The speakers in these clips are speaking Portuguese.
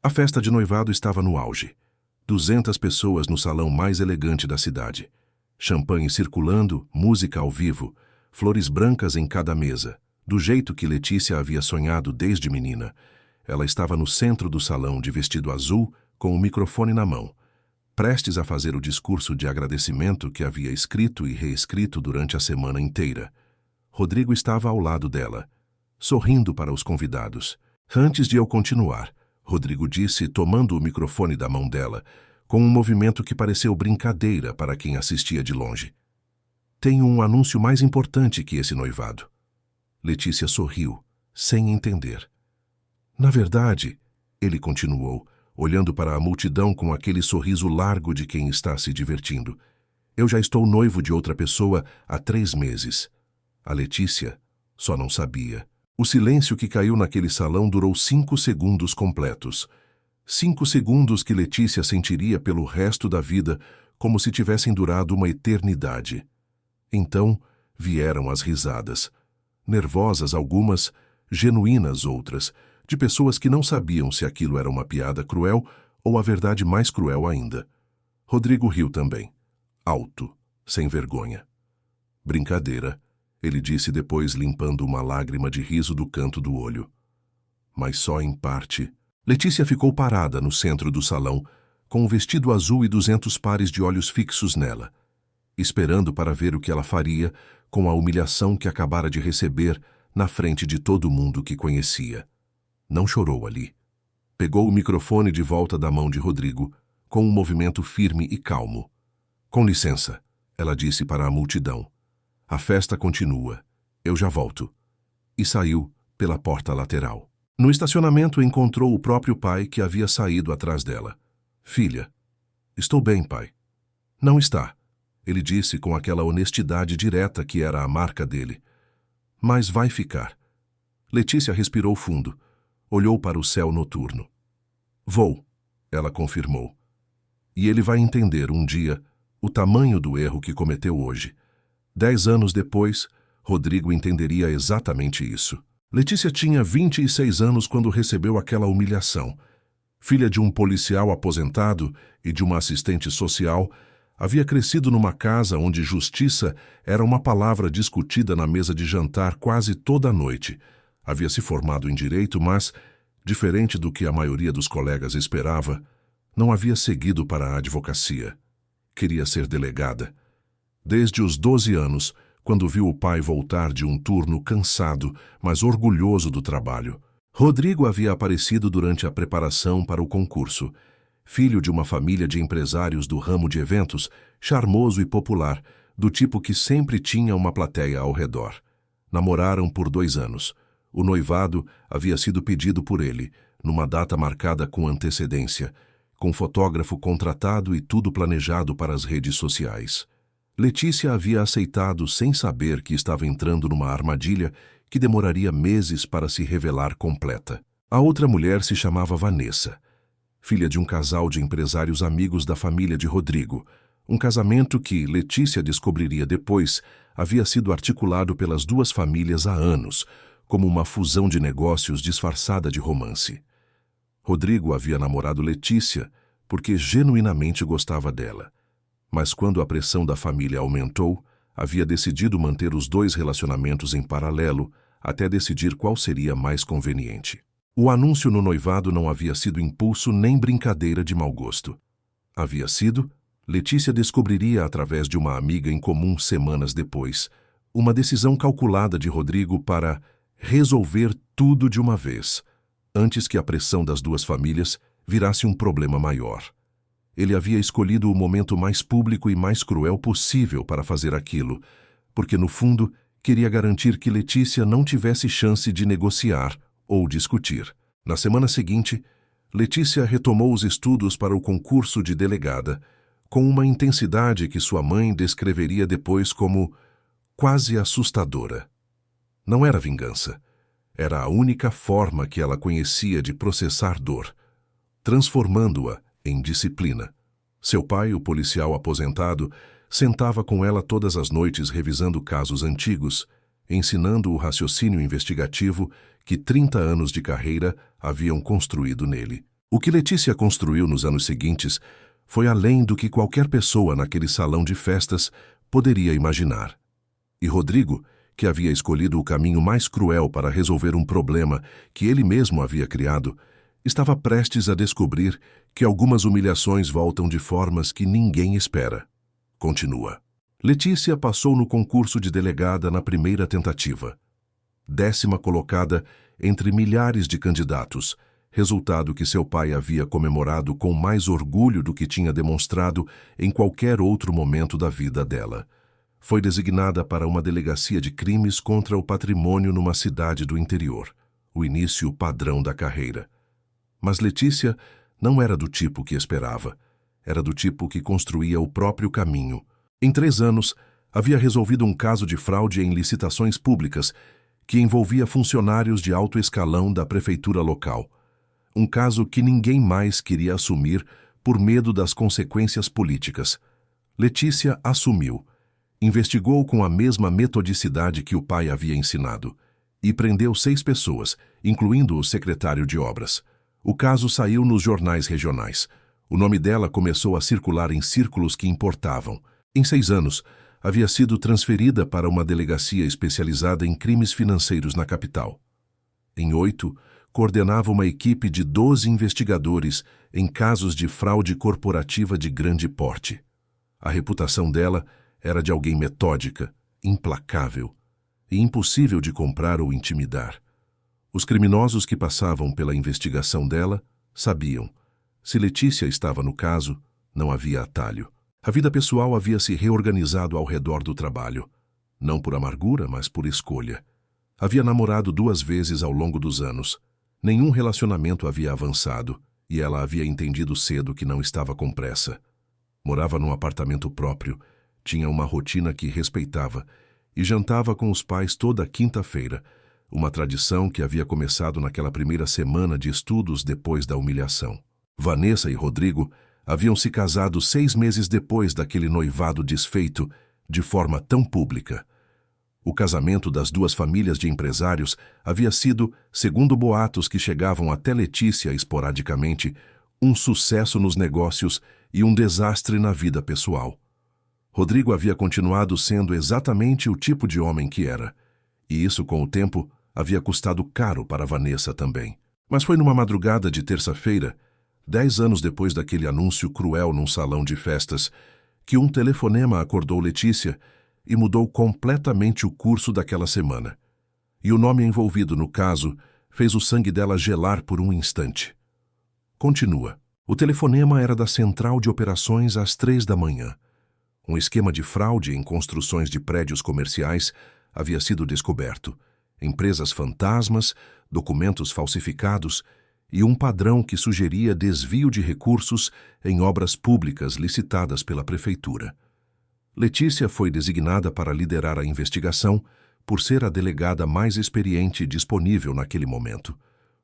A festa de noivado estava no auge. 200 pessoas no salão mais elegante da cidade. Champanhe circulando, música ao vivo, flores brancas em cada mesa, do jeito que Letícia havia sonhado desde menina. Ela estava no centro do salão de vestido azul, com o microfone na mão, prestes a fazer o discurso de agradecimento que havia escrito e reescrito durante a semana inteira. Rodrigo estava ao lado dela, sorrindo para os convidados. Antes de eu continuar, Rodrigo disse, tomando o microfone da mão dela, com um movimento que pareceu brincadeira para quem assistia de longe. Tenho um anúncio mais importante que esse noivado. Letícia sorriu, sem entender. Na verdade, ele continuou, olhando para a multidão com aquele sorriso largo de quem está se divertindo. Eu já estou noivo de outra pessoa há 3 meses. A Letícia só não sabia. O silêncio que caiu naquele salão durou 5 segundos completos. 5 segundos que Letícia sentiria pelo resto da vida, como se tivessem durado uma eternidade. Então vieram as risadas. Nervosas algumas, genuínas outras, de pessoas que não sabiam se aquilo era uma piada cruel ou a verdade mais cruel ainda. Rodrigo riu também, alto, sem vergonha. Brincadeira, ele disse depois, limpando uma lágrima de riso do canto do olho. Mas só em parte. Letícia ficou parada no centro do salão, com um vestido azul e 200 pares de olhos fixos nela, esperando para ver o que ela faria com a humilhação que acabara de receber na frente de todo mundo que conhecia. Não chorou ali. Pegou o microfone de volta da mão de Rodrigo, com um movimento firme e calmo. Com licença, ela disse para a multidão. A festa continua. Eu já volto. E saiu pela porta lateral. No estacionamento encontrou o próprio pai que havia saído atrás dela. Filha, estou bem, pai. Não está, ele disse com aquela honestidade direta que era a marca dele. Mas vai ficar. Letícia respirou fundo. Olhou para o céu noturno. Vou, ela confirmou. E ele vai entender um dia o tamanho do erro que cometeu hoje. 10 anos depois, Rodrigo entenderia exatamente isso. Letícia tinha 26 anos quando recebeu aquela humilhação. Filha de um policial aposentado e de uma assistente social, havia crescido numa casa onde justiça era uma palavra discutida na mesa de jantar quase toda a noite. Havia se formado em direito, mas, diferente do que a maioria dos colegas esperava, não havia seguido para a advocacia. Queria ser delegada. Desde os 12 anos, quando viu o pai voltar de um turno cansado, mas orgulhoso do trabalho. Rodrigo havia aparecido durante a preparação para o concurso. Filho de uma família de empresários do ramo de eventos, charmoso e popular, do tipo que sempre tinha uma plateia ao redor. Namoraram por 2 anos. O noivado havia sido pedido por ele, numa data marcada com antecedência, com fotógrafo contratado e tudo planejado para as redes sociais. Letícia havia aceitado sem saber que estava entrando numa armadilha que demoraria meses para se revelar completa. A outra mulher se chamava Vanessa, filha de um casal de empresários amigos da família de Rodrigo, um casamento que, Letícia descobriria depois, havia sido articulado pelas 2 famílias há anos, como uma fusão de negócios disfarçada de romance. Rodrigo havia namorado Letícia porque genuinamente gostava dela. Mas quando a pressão da família aumentou, havia decidido manter os 2 relacionamentos em paralelo até decidir qual seria mais conveniente. O anúncio no noivado não havia sido impulso nem brincadeira de mau gosto. Havia sido, Letícia descobriria através de uma amiga em comum semanas depois, uma decisão calculada de Rodrigo para resolver tudo de uma vez, antes que a pressão das 2 famílias virasse um problema maior. Ele havia escolhido o momento mais público e mais cruel possível para fazer aquilo, porque, no fundo, queria garantir que Letícia não tivesse chance de negociar ou discutir. Na semana seguinte, Letícia retomou os estudos para o concurso de delegada, com uma intensidade que sua mãe descreveria depois como quase assustadora. Não era vingança. Era a única forma que ela conhecia de processar dor, transformando-a em disciplina. Seu pai, o policial aposentado, sentava com ela todas as noites revisando casos antigos, ensinando o raciocínio investigativo que 30 anos de carreira haviam construído nele. O que Letícia construiu nos anos seguintes foi além do que qualquer pessoa naquele salão de festas poderia imaginar. E Rodrigo, que havia escolhido o caminho mais cruel para resolver um problema que ele mesmo havia criado, estava prestes a descobrir que algumas humilhações voltam de formas que ninguém espera. Continua. Letícia passou no concurso de delegada na primeira tentativa. 10ª colocada entre milhares de candidatos, resultado que seu pai havia comemorado com mais orgulho do que tinha demonstrado em qualquer outro momento da vida dela. Foi designada para uma delegacia de crimes contra o patrimônio numa cidade do interior, o início padrão da carreira. Mas Letícia não era do tipo que esperava. Era do tipo que construía o próprio caminho. Em 3 anos, havia resolvido um caso de fraude em licitações públicas que envolvia funcionários de alto escalão da prefeitura local. Um caso que ninguém mais queria assumir por medo das consequências políticas. Letícia assumiu. Investigou com a mesma metodicidade que o pai havia ensinado e prendeu 6 pessoas, incluindo o secretário de obras. O caso saiu nos jornais regionais. O nome dela começou a circular em círculos que importavam. Em 6 anos, havia sido transferida para uma delegacia especializada em crimes financeiros na capital. Em 8, coordenava uma equipe de 12 investigadores em casos de fraude corporativa de grande porte. A reputação dela era de alguém metódica, implacável e impossível de comprar ou intimidar. Os criminosos que passavam pela investigação dela sabiam. Se Letícia estava no caso, não havia atalho. A vida pessoal havia se reorganizado ao redor do trabalho. Não por amargura, mas por escolha. Havia namorado 2 vezes ao longo dos anos. Nenhum relacionamento havia avançado e ela havia entendido cedo que não estava com pressa. Morava num apartamento próprio, tinha uma rotina que respeitava e jantava com os pais toda quinta-feira, uma tradição que havia começado naquela primeira semana de estudos depois da humilhação. Vanessa e Rodrigo haviam se casado 6 meses depois daquele noivado desfeito de forma tão pública. O casamento das 2 famílias de empresários havia sido, segundo boatos que chegavam até Letícia esporadicamente, um sucesso nos negócios e um desastre na vida pessoal. Rodrigo havia continuado sendo exatamente o tipo de homem que era, e isso, com o tempo, havia custado caro para Vanessa também. Mas foi numa madrugada de terça-feira, 10 anos depois daquele anúncio cruel num salão de festas, que um telefonema acordou Letícia e mudou completamente o curso daquela semana. E o nome envolvido no caso fez o sangue dela gelar por um instante. Continua. O telefonema era da Central de Operações às 3 da manhã. Um esquema de fraude em construções de prédios comerciais havia sido descoberto. Empresas fantasmas, documentos falsificados e um padrão que sugeria desvio de recursos em obras públicas licitadas pela prefeitura. Letícia foi designada para liderar a investigação por ser a delegada mais experiente disponível naquele momento.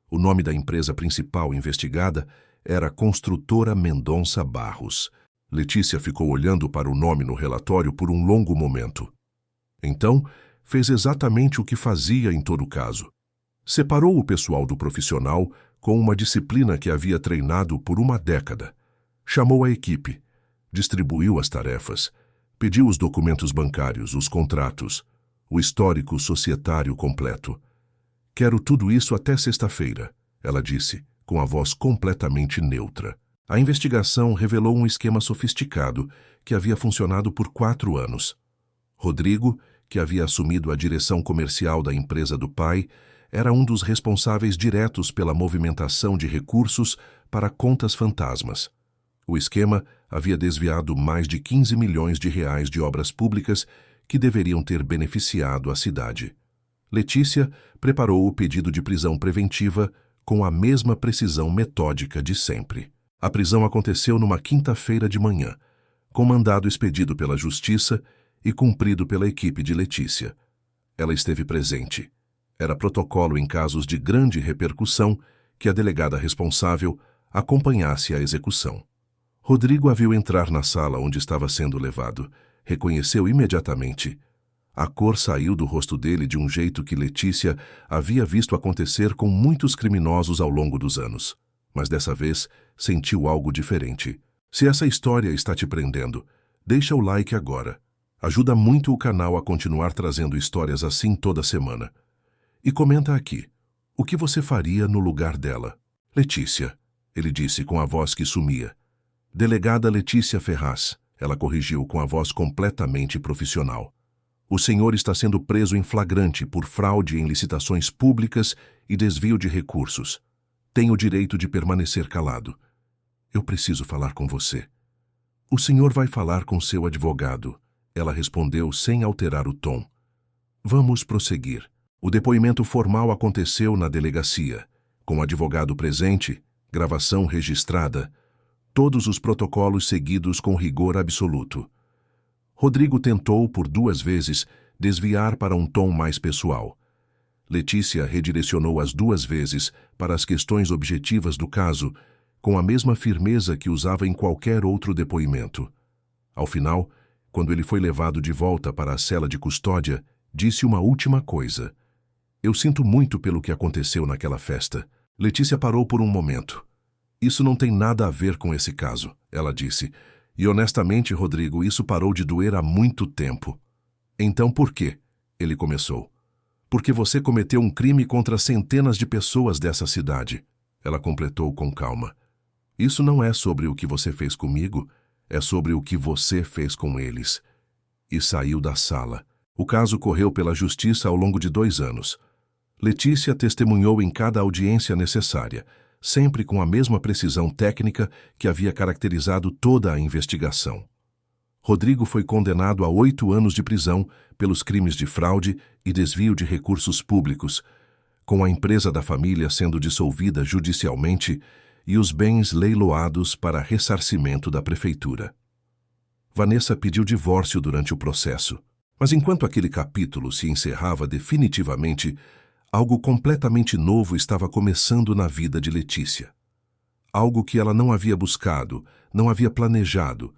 O nome da empresa principal investigada era Construtora Mendonça Barros. Letícia ficou olhando para o nome no relatório por um longo momento. Então, fez exatamente o que fazia em todo caso. Separou o pessoal do profissional com uma disciplina que havia treinado por uma década. Chamou a equipe, distribuiu as tarefas, pediu os documentos bancários, os contratos, o histórico societário completo. Quero tudo isso até sexta-feira, ela disse, com a voz completamente neutra. A investigação revelou um esquema sofisticado que havia funcionado por 4 anos. Rodrigo, que havia assumido a direção comercial da empresa do pai, era um dos responsáveis diretos pela movimentação de recursos para contas fantasmas. O esquema havia desviado mais de 15 milhões de reais de obras públicas que deveriam ter beneficiado a cidade. Letícia preparou o pedido de prisão preventiva com a mesma precisão metódica de sempre. A prisão aconteceu numa quinta-feira de manhã, com mandado expedido pela Justiça e cumprido pela equipe de Letícia. Ela esteve presente. Era protocolo em casos de grande repercussão que a delegada responsável acompanhasse a execução. Rodrigo a viu entrar na sala onde estava sendo levado. Reconheceu imediatamente. A cor saiu do rosto dele de um jeito que Letícia havia visto acontecer com muitos criminosos ao longo dos anos. mas dessa vez sentiu algo diferente. Se essa história está te prendendo, deixa o like agora. Ajuda muito o canal a continuar trazendo histórias assim toda semana. E comenta aqui, o que você faria no lugar dela? Letícia, ele disse com a voz que sumia. Delegada Letícia Ferraz, ela corrigiu com a voz completamente profissional. O senhor está sendo preso em flagrante por fraude em licitações públicas e desvio de recursos. Tem o direito de permanecer calado. Eu preciso falar com você. O senhor vai falar com seu advogado. Ela respondeu sem alterar o tom. Vamos prosseguir. O depoimento formal aconteceu na delegacia, com o advogado presente, gravação registrada, todos os protocolos seguidos com rigor absoluto. Rodrigo tentou, por 2 vezes, desviar para um tom mais pessoal. Letícia redirecionou as 2 vezes para as questões objetivas do caso, com a mesma firmeza que usava em qualquer outro depoimento. Ao final, quando ele foi levado de volta para a cela de custódia, disse uma última coisa. Eu sinto muito pelo que aconteceu naquela festa. Letícia parou por um momento. Isso não tem nada a ver com esse caso, ela disse. E honestamente, Rodrigo, isso parou de doer há muito tempo. Então por quê? Ele começou. Porque você cometeu um crime contra centenas de pessoas dessa cidade. Ela completou com calma. Isso não é sobre o que você fez comigo, é sobre o que você fez com eles. E saiu da sala. O caso correu pela justiça ao longo de 2 anos. Letícia testemunhou em cada audiência necessária, sempre com a mesma precisão técnica que havia caracterizado toda a investigação. Rodrigo foi condenado a 8 anos de prisão pelos crimes de fraude e desvio de recursos públicos, com a empresa da família sendo dissolvida judicialmente e os bens leiloados para ressarcimento da prefeitura. Vanessa pediu divórcio durante o processo, mas enquanto aquele capítulo se encerrava definitivamente, algo completamente novo estava começando na vida de Letícia. Algo que ela não havia buscado, não havia planejado,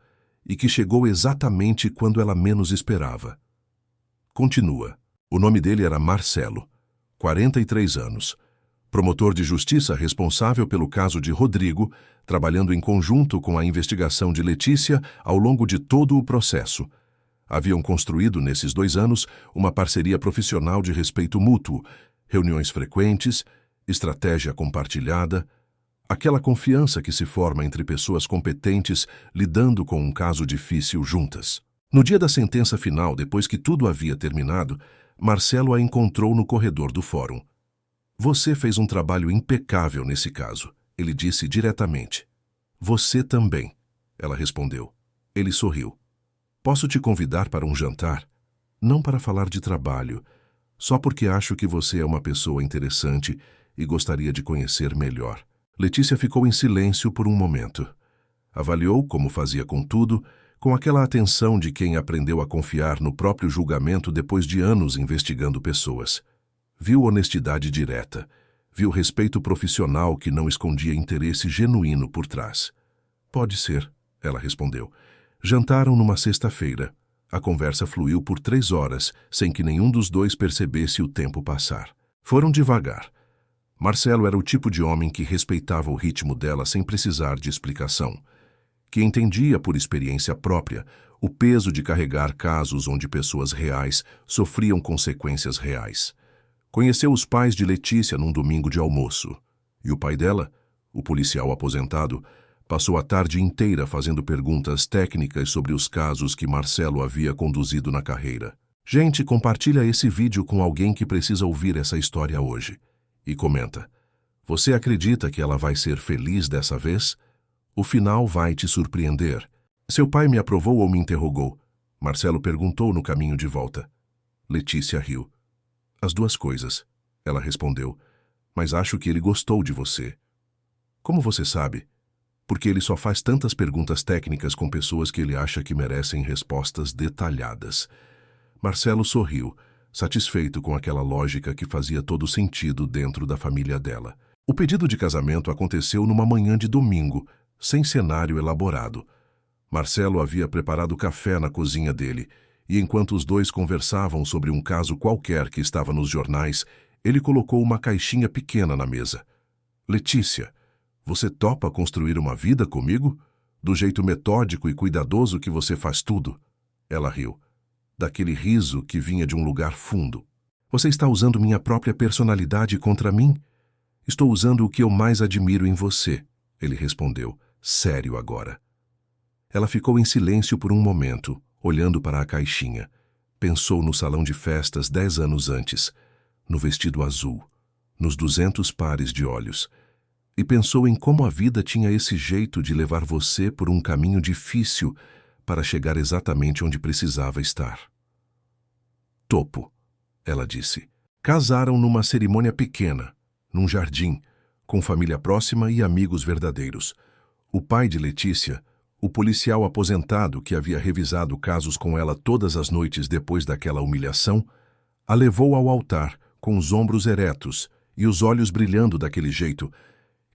e que chegou exatamente quando ela menos esperava. Continua. O nome dele era Marcelo, 43 anos. Promotor de justiça responsável pelo caso de Rodrigo, trabalhando em conjunto com a investigação de Letícia ao longo de todo o processo. Haviam construído, nesses 2 anos, uma parceria profissional de respeito mútuo, reuniões frequentes, estratégia compartilhada, aquela confiança que se forma entre pessoas competentes lidando com um caso difícil juntas. No dia da sentença final, depois que tudo havia terminado, Marcelo a encontrou no corredor do fórum. Você fez um trabalho impecável nesse caso, ele disse diretamente. Você também, ela respondeu. Ele sorriu. Posso te convidar para um jantar? Não para falar de trabalho, só porque acho que você é uma pessoa interessante e gostaria de conhecer melhor. Letícia ficou em silêncio por um momento. Avaliou, como fazia com tudo, com aquela atenção de quem aprendeu a confiar no próprio julgamento depois de anos investigando pessoas. Viu honestidade direta, viu respeito profissional que não escondia interesse genuíno por trás. Pode ser, ela respondeu. Jantaram numa sexta-feira. A conversa fluiu por 3 horas, sem que nenhum dos dois percebesse o tempo passar. Foram devagar. Marcelo era o tipo de homem que respeitava o ritmo dela sem precisar de explicação, que entendia por experiência própria o peso de carregar casos onde pessoas reais sofriam consequências reais. Conheceu os pais de Letícia num domingo de almoço, e o pai dela, o policial aposentado, passou a tarde inteira fazendo perguntas técnicas sobre os casos que Marcelo havia conduzido na carreira. Gente, compartilha esse vídeo com alguém que precisa ouvir essa história hoje. E comenta, você acredita que ela vai ser feliz dessa vez? O final vai te surpreender. Seu pai me aprovou ou me interrogou? Marcelo perguntou no caminho de volta. Letícia riu. As 2 coisas, ela respondeu, mas acho que ele gostou de você. Como você sabe? Porque ele só faz tantas perguntas técnicas com pessoas que ele acha que merecem respostas detalhadas. Marcelo sorriu, satisfeito com aquela lógica que fazia todo sentido dentro da família dela. O pedido de casamento aconteceu numa manhã de domingo, sem cenário elaborado. Marcelo havia preparado café na cozinha dele, e enquanto os dois conversavam sobre um caso qualquer que estava nos jornais, ele colocou uma caixinha pequena na mesa. Letícia, Você topa construir uma vida comigo? Do jeito metódico e cuidadoso que você faz tudo? Ela riu, daquele riso que vinha de um lugar fundo. Você está usando minha própria personalidade contra mim? Estou usando o que eu mais admiro em você, ele respondeu, sério agora. Ela ficou em silêncio por um momento, olhando para a caixinha. Pensou no salão de festas 10 anos antes, no vestido azul, nos 200 pares de olhos, e pensou em como a vida tinha esse jeito de levar você por um caminho difícil para chegar exatamente onde precisava estar. Topo, ela disse. Casaram numa cerimônia pequena, num jardim, com família próxima e amigos verdadeiros. O pai de Letícia, o policial aposentado que havia revisado casos com ela todas as noites depois daquela humilhação, a levou ao altar com os ombros eretos e os olhos brilhando daquele jeito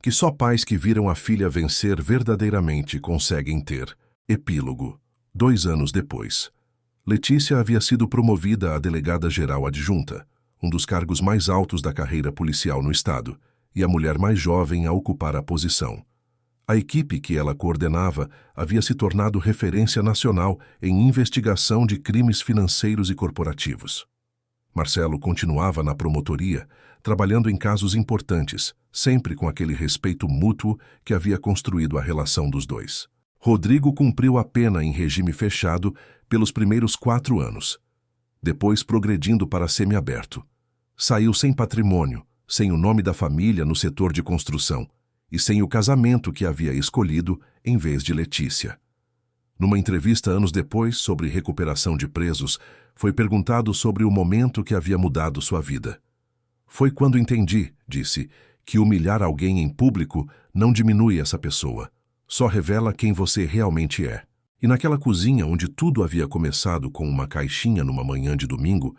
que só pais que viram a filha vencer verdadeiramente conseguem ter. Epílogo. 2 anos depois. Letícia havia sido promovida a delegada-geral adjunta, um dos cargos mais altos da carreira policial no estado, e a mulher mais jovem a ocupar a posição. A equipe que ela coordenava havia se tornado referência nacional em investigação de crimes financeiros e corporativos. Marcelo continuava na promotoria, trabalhando em casos importantes, sempre com aquele respeito mútuo que havia construído a relação dos dois. Rodrigo cumpriu a pena em regime fechado pelos primeiros 4 anos. Depois progredindo para semiaberto. Saiu sem patrimônio, sem o nome da família no setor de construção e sem o casamento que havia escolhido em vez de Letícia. Numa entrevista anos depois sobre recuperação de presos, foi perguntado sobre o momento que havia mudado sua vida. Foi quando entendi, disse, que humilhar alguém em público não diminui essa pessoa, só revela quem você realmente é. E naquela cozinha onde tudo havia começado com uma caixinha numa manhã de domingo,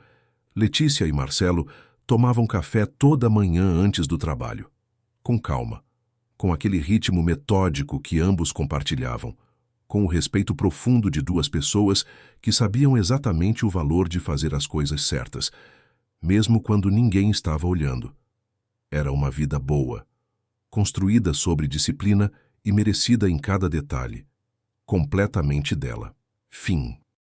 Letícia e Marcelo tomavam café toda manhã antes do trabalho. Com calma, com aquele ritmo metódico que ambos compartilhavam, com o respeito profundo de 2 pessoas que sabiam exatamente o valor de fazer as coisas certas, mesmo quando ninguém estava olhando. Era uma vida boa, construída sobre disciplina e merecida em cada detalhe, completamente dela. Fim.